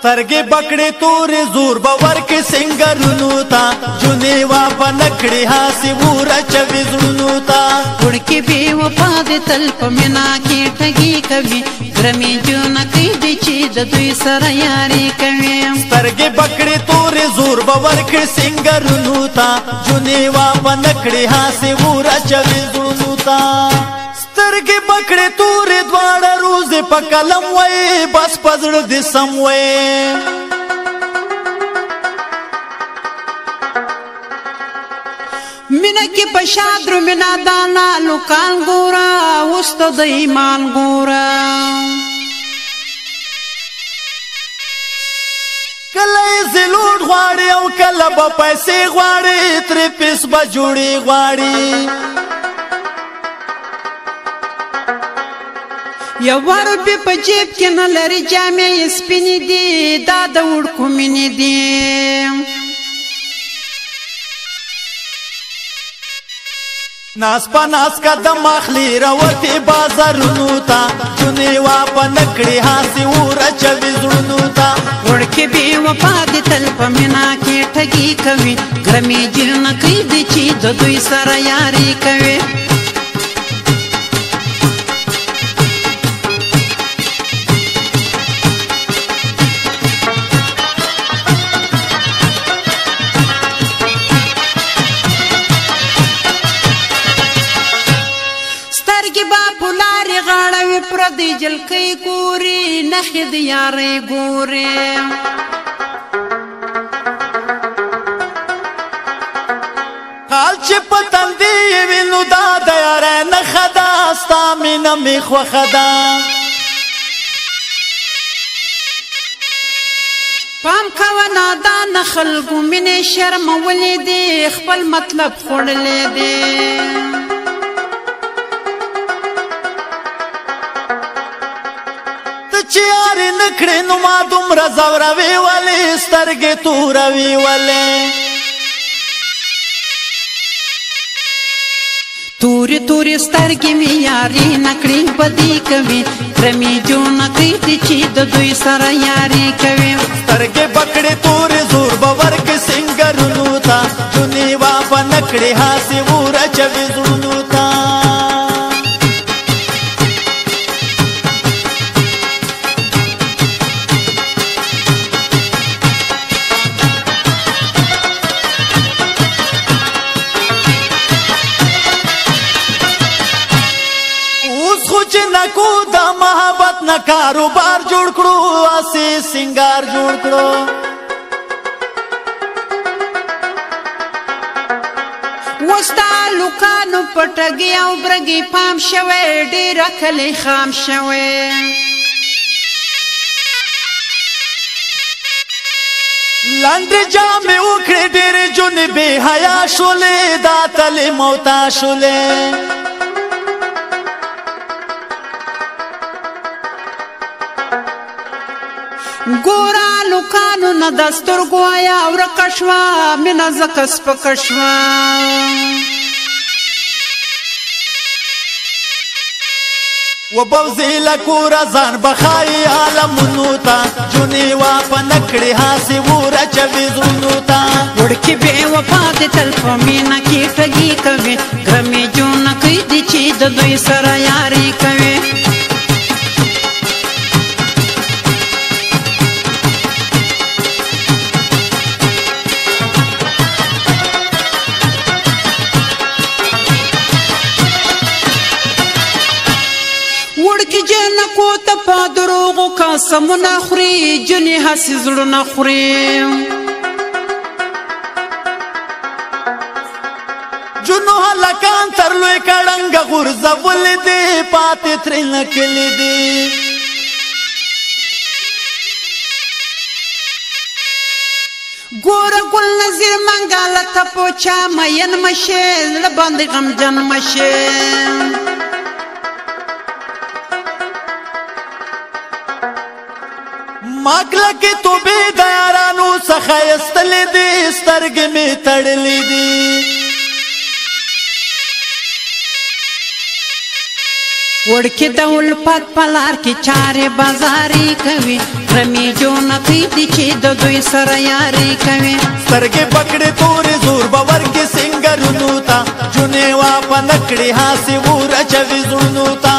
سترګې بکړې تورې زور باور کې سنگرونو تا جونې وا بنکړې هاسي وره چوي زړونو تا وړکې بې وفا دې تل په مینا کې ټګي کوي ګرمې جونکۍ دې چې د دوی سره یاري کوي سترګې بکړې تورې زور باور کې سنگرونو تا جونې وا بنکړې هاسي وره چوي زړونو تا سترګې بکړې تورې دواړه روزې په قلم وای بس پزړه دې سم وای مینا کې بشادرو مینا دانا لوکان ګورا وست د ایمان ګورا کله زلوټ غواړي او کله به پیسې غواړي ترې پیس به جوړي غواړي یو روپۍ په جیب کې نه لري جامې یې سپینې دي دا د وړکو مینې دي ناس په ناس قدم اخلي راوتې بازارونو ته جونې وا په نکړې هاسې وره چوي زړونو ته وړکې بې وفا دې تل په مینا کې ټګي کوي ګرمې جنکۍ دې چې د دوی سره یاري کوي پردی جلکۍ ګوري نخې د یارۍ ګوري حال چې په تندي یې وي نو دا د یارۍ نښه ده ستا مینه مې خوښه ده پام کوه نادانه خلکو مینې شرمولې دي خپل مطلب خوړلی دی چې یارې نه کړې نو ما دومره ځوروې ولې سترګې توروې ولې تورې تورې سترګې مې یارې نه کړې بدې کوي ګرمې جونکۍ دې چې د دوی سره یاري کوي سترګې بکړې تورې زور به ورکړې سنګرونو ته جونې وا به نه کړې هاسې وره چوي زړونو ته نکو دا محبت نه کاروبار جوړ کړو اسې سنگار جوړ کړو وستا لوکانو پټګي او برګي پام شوي ډېر کلی خام شوي لاندې جامې وکړې ډېرې جونې بې حیا شولې دا تلې موتا شولې ګورا لوکانو نه د سترګو آیا ورکه شوه مینه ځکه سپکه شوه وبوځې له کوره ځان بښایي عالمونو ته جونې وا په نه کړې هاسې وره چوي زړونو ته وړکې بې وفا دې تل په مینه کې ټګي کوي ګرمې جونکۍ دې چې د دوی سره یاري کوي جنکو ته په دروغو قسمونه خوري جونې هسې زړونه خوري جونو هلکان تر لوی کړنګه غورځولې دي پاتې ترې نکلې دي ګوره ګل نظیر منګاله ته پوچا مین مشې زړه باندې غمجن مشې ماکله کې توبې د یارانو څخه ایستلې دي سترګې مې تړلې دي وړکې د الفت په لار کې چارې بازاري کوي رمې جونکۍ دي چې د دوی سره یاري کوي سترګې پکړې تورې زور به ورکې سنګرونو ته جونې وا په نکړې هاسې ور اچوي زړونو ته